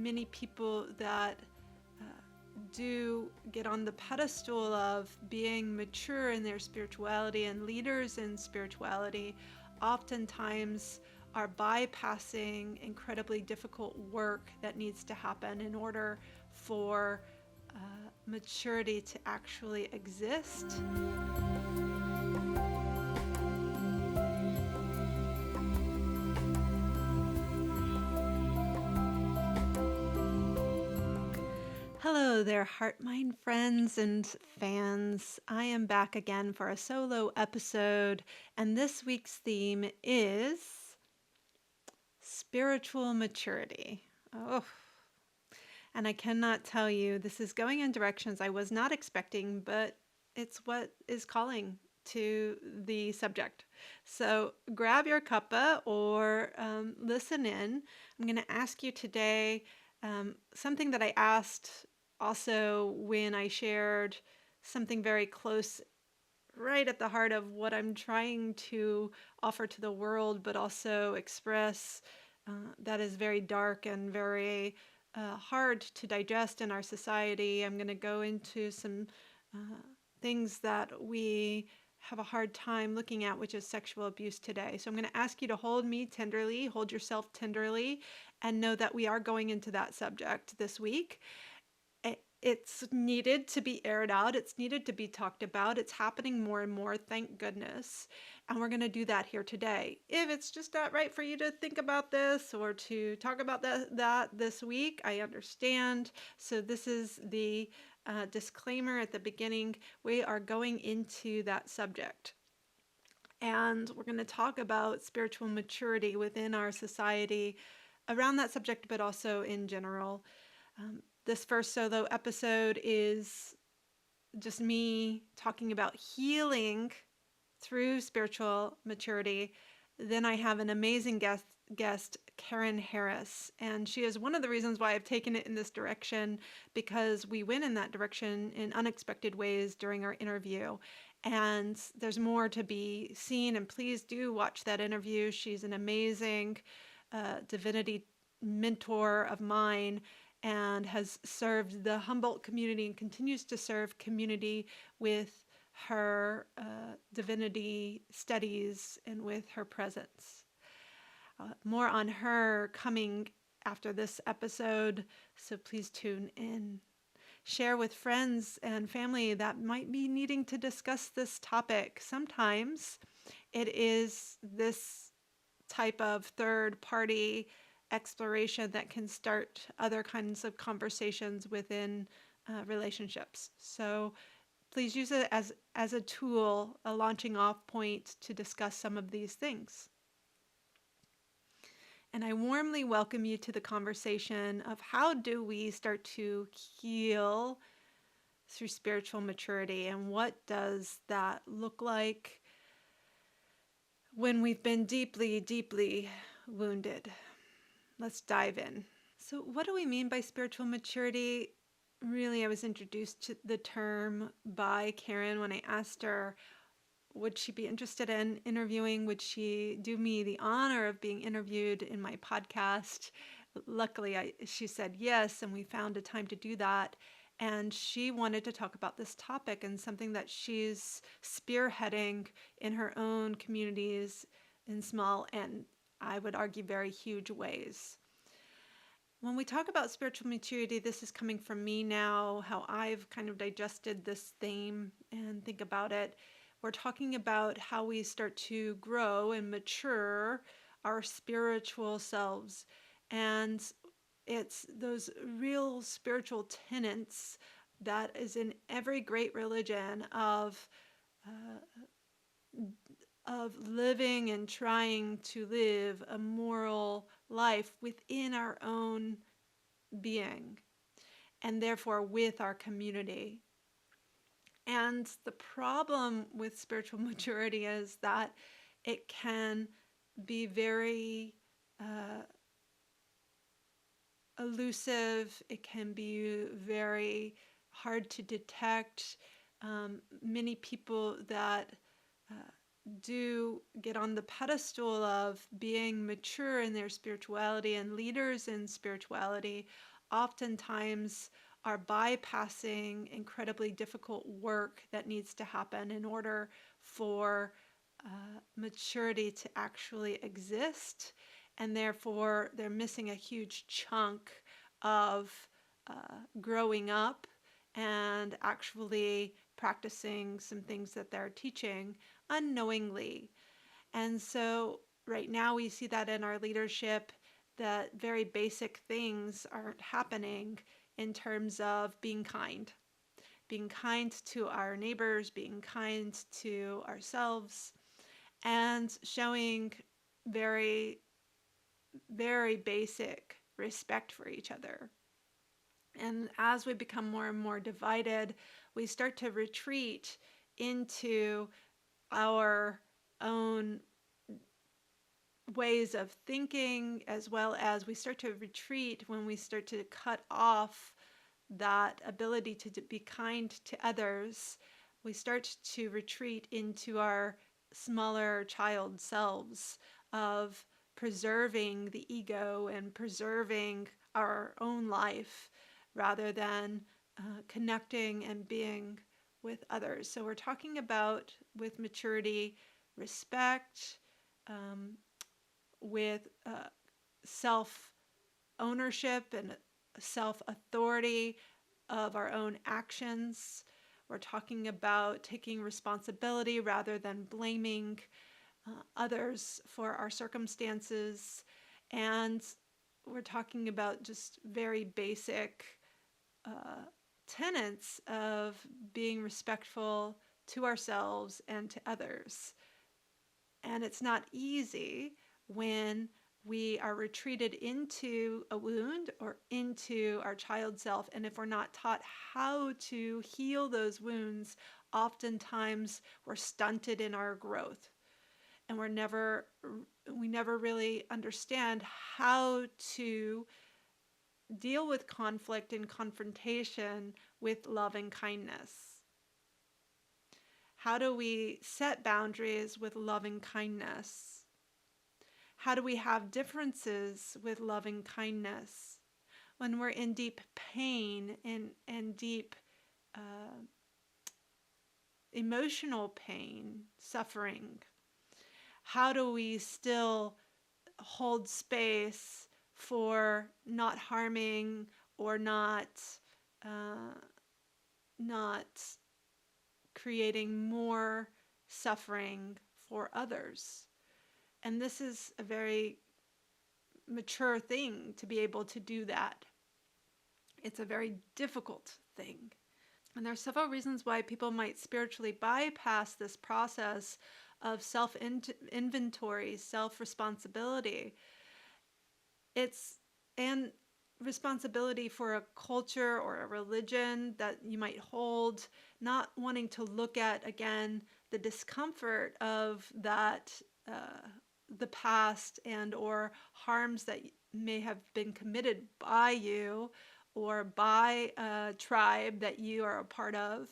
many people that do get on the pedestal of being mature in their spirituality and leaders in spirituality oftentimes are bypassing incredibly difficult work that needs to happen in order for maturity to actually exist. Hello there, heart mind friends and fans. I am back again for a solo episode, and this week's theme is spiritual maturity. Oh, and I cannot tell you, this is going in directions I was not expecting, but it's what is calling to the subject. So grab your cuppa or listen in. I'm going to ask you today something that I asked also when I shared something very close, right at the heart of what I'm trying to offer to the world, but also express that is very dark and very hard to digest in our society. I'm going to go into some things that we have a hard time looking at, which is sexual abuse today. So I'm going to ask you to hold me tenderly, hold yourself tenderly, and know that we are going into that subject this week. It's needed to be aired out. It's needed to be talked about. It's happening more and more, thank goodness. And we're going to do that here today. If it's just not right for you to think about this or to talk about that this week, I understand. So this is the disclaimer at the beginning. We are going into that subject. And we're going to talk about spiritual maturity within our society around that subject, but also in general. This first solo episode is just me talking about healing through spiritual maturity. Then I have an amazing guest, Karen Harris, and she is one of the reasons why I've taken it in this direction, because we went in that direction in unexpected ways during our interview. And there's more to be seen, and please do watch that interview. She's an amazing divinity mentor of mine and has served the Humboldt community and continues to serve community with her divinity studies and with her presence. More on her coming after this episode, so please tune in. Share with friends and family that might be needing to discuss this topic. Sometimes it is this type of third-party exploration that can start other kinds of conversations within relationships. So please use it as a tool, a launching off point to discuss some of these things. And I warmly welcome you to the conversation of how do we start to heal through spiritual maturity, and what does that look like when we've been deeply, deeply wounded. Let's dive in. So what do we mean by spiritual maturity? Really, I was introduced to the term by Karen when I asked her, would she be interested in interviewing? Would she do me the honor of being interviewed in my podcast? Luckily, she said yes, and we found a time to do that. And she wanted to talk about this topic and something that she's spearheading in her own communities in small and, I would argue, very huge ways. When we talk about spiritual maturity, this is coming from me now, how I've kind of digested this theme and think about it. We're talking about how we start to grow and mature our spiritual selves. And it's those real spiritual tenets that is in every great religion of living and trying to live a moral life within our own being, and therefore with our community. And the problem with spiritual maturity is that it can be very elusive. It can be very hard to detect. Many people that do get on the pedestal of being mature in their spirituality and leaders in spirituality oftentimes are bypassing incredibly difficult work that needs to happen in order for maturity to actually exist. And therefore, they're missing a huge chunk of growing up and actually practicing some things that they're teaching unknowingly. And so, right now, we see that in our leadership, that very basic things aren't happening in terms of being kind to our neighbors, being kind to ourselves, and showing very, very basic respect for each other. And as we become more and more divided, we start to retreat into our own ways of thinking, as well as we start to retreat when we start to cut off that ability to be kind to others. We start to retreat into our smaller child selves of preserving the ego and preserving our own life rather than connecting and being with others. So we're talking about, with maturity, respect, um, with self ownership and self authority of our own actions. We're talking about taking responsibility rather than blaming others for our circumstances. And we're talking about just very basic uh, tenets of being respectful to ourselves and to others. And it's not easy when we are retreated into a wound or into our child self. And if we're not taught how to heal those wounds, oftentimes we're stunted in our growth. And we never really understand how to deal with conflict and confrontation with love and kindness. How do we set boundaries with loving kindness? How do we have differences with loving kindness when we're in deep pain and deep uh, emotional pain, suffering? How do we still hold space for not harming or uh, not creating more suffering for others? And this is a very mature thing to be able to do that. It's a very difficult thing. And there are several reasons why people might spiritually bypass this process of self inventory, self responsibility. It's and responsibility for a culture or a religion that you might hold, not wanting to look at again the discomfort of that the past and or harms that may have been committed by you or by a tribe that you are a part of.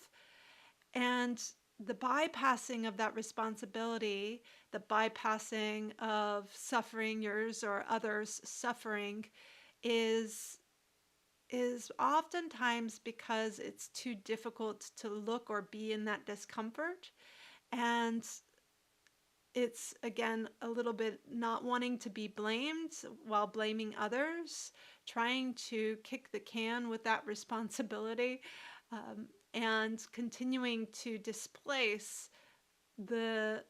And the bypassing of that responsibility, the bypassing of suffering, yours or others' suffering, is oftentimes because it's too difficult to look or be in that discomfort. And it's again a little bit not wanting to be blamed while blaming others, trying to kick the can with that responsibility, and continuing to displace the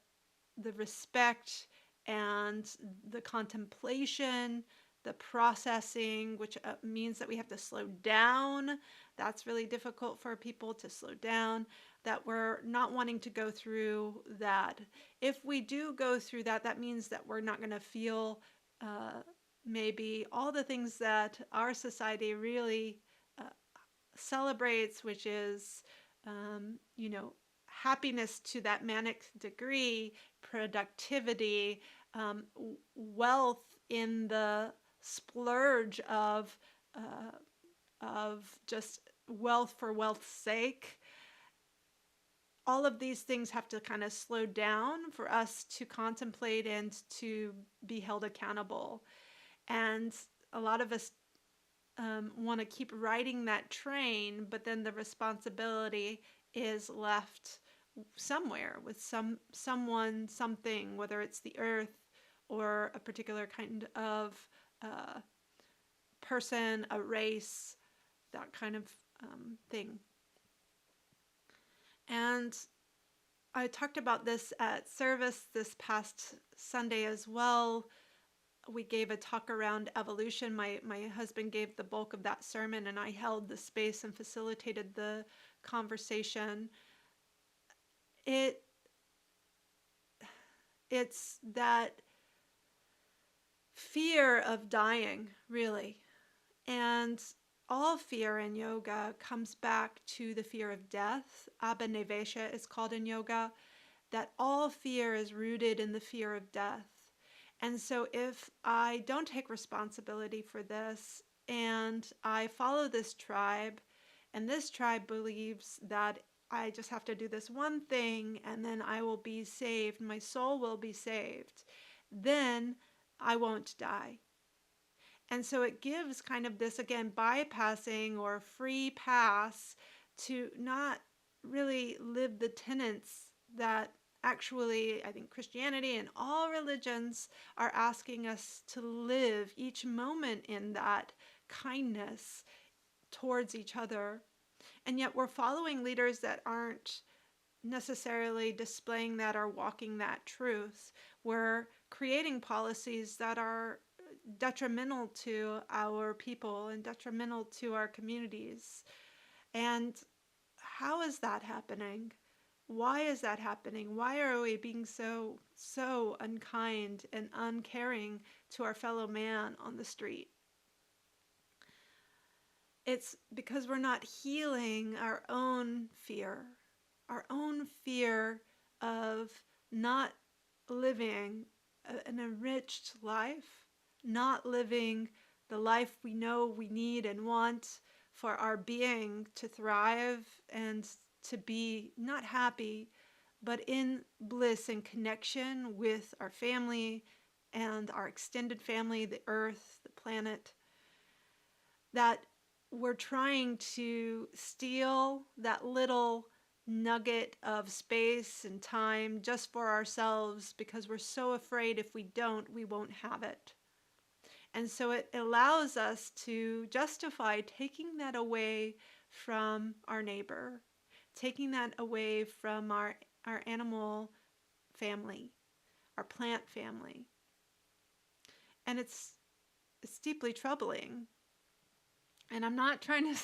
the respect and the contemplation, the processing, which means that we have to slow down. That's really difficult for people to slow down, that we're not wanting to go through that. If we do go through that, that means that we're not going to feel uh, maybe all the things that our society really uh, celebrates, which is, you know, happiness to that manic degree, productivity, wealth in the splurge of just wealth for wealth's sake. all of these things have to kind of slow down for us to contemplate and to be held accountable. And a lot of us want to keep riding that train, but then the responsibility is left somewhere with someone, something, whether it's the earth or a particular kind of uh, person, a race, that kind of thing. And I talked about this at service this past Sunday as well. We gave a talk around evolution. My husband gave the bulk of that sermon, and I held the space and facilitated the conversation. It it's that fear of dying, really. And all fear in yoga comes back to the fear of death. Abhinivesha is called in yoga, that all fear is rooted in the fear of death. And so if I don't take responsibility for this and I follow this tribe, and this tribe believes that I just have to do this one thing and then I will be saved, my soul will be saved, then I won't die. And so it gives kind of this, again, bypassing or free pass to not really live the tenets that actually, I think Christianity and all religions are asking us to live each moment in that kindness towards each other. And yet we're following leaders that aren't necessarily displaying that or walking that truth. We're creating policies that are detrimental to our people and detrimental to our communities. And how is that happening? Why is that happening? Why are we being so unkind and uncaring to our fellow man on the street? It's because we're not healing our own fear of not living an enriched life, not living the life we know we need and want for our being to thrive and to be not happy, but in bliss and connection with our family and our extended family, the earth, the planet, that we're trying to steal that little nugget of space and time just for ourselves because we're so afraid if we don't, we won't have it. And so it allows us to justify taking that away from our neighbor, taking that away from our animal family, our plant family. And it's deeply troubling. And I'm not trying to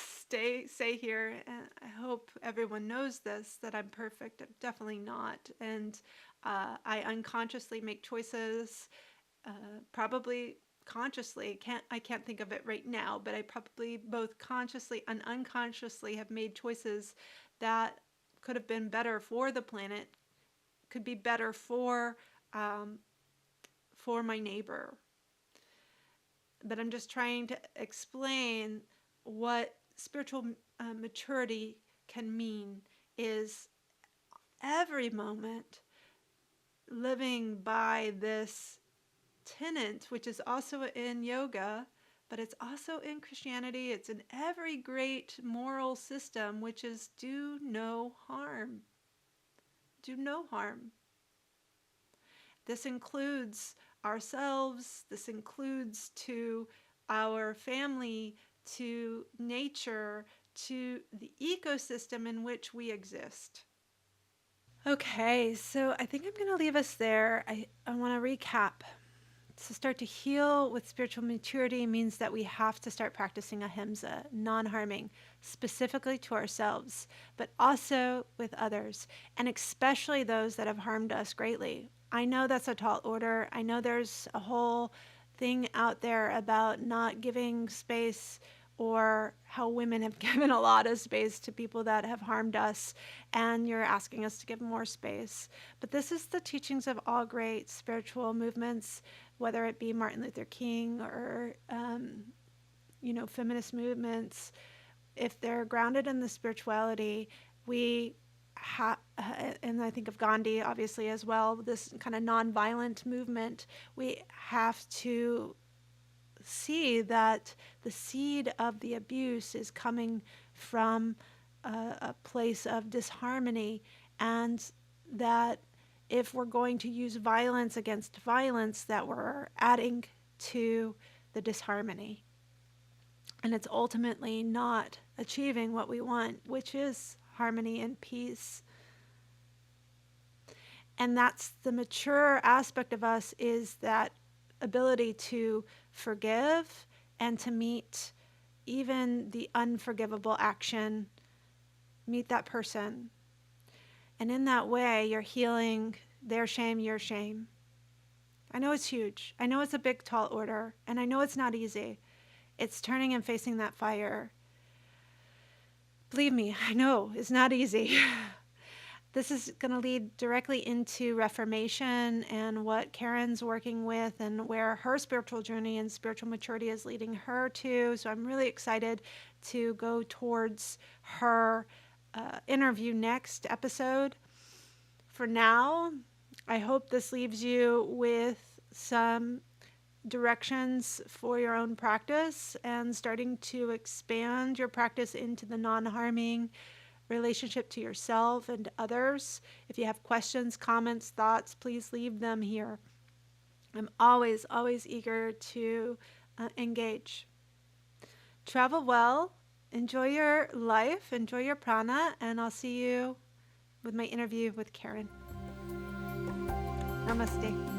say here, and I hope everyone knows this, that I'm perfect. I'm definitely not. And I unconsciously make choices, probably consciously. I can't think of it right now, but I probably both consciously and unconsciously have made choices that could have been better for the planet, could be better for my neighbor. But I'm just trying to explain what spiritual maturity can mean is every moment living by this tenet, which is also in yoga, but it's also in Christianity. It's in every great moral system, which is do no harm. Do no harm. This includes ourselves. This includes to our family, to nature, to the ecosystem in which we exist. Okay, so I think I'm going to leave us there. I want to recap. To start to heal with spiritual maturity means that we have to start practicing ahimsa, non-harming, specifically to ourselves, but also with others, and especially those that have harmed us greatly. I know that's a tall order. I know there's a whole thing out there about not giving space, or how women have given a lot of space to people that have harmed us, and you're asking us to give more space. But this is the teachings of all great spiritual movements, whether it be Martin Luther King or, feminist movements. If they're grounded in the spirituality, we and I think of Gandhi obviously as well, this kind of nonviolent movement, we have to see that the seed of the abuse is coming from a place of disharmony, and that if we're going to use violence against violence, that we're adding to the disharmony. And it's ultimately not achieving what we want, which is harmony and peace. And that's the mature aspect of us, is that ability to forgive and to meet even the unforgivable action, meet that person. And in that way, you're healing their shame, your shame. I know it's huge. I know it's a big, tall order. And I know it's not easy. It's turning and facing that fire. Believe me, I know it's not easy. This is going to lead directly into Reformation and what Karen's working with and where her spiritual journey and spiritual maturity is leading her to. So I'm really excited to go towards her interview next episode. For now, I hope this leaves you with some directions for your own practice and starting to expand your practice into the non-harming relationship to yourself and to others. If you have questions, comments, thoughts, please leave them here. I'm always eager to engage. Travel well, enjoy your life, enjoy your prana, and I'll see you with my interview with Karen. Namaste.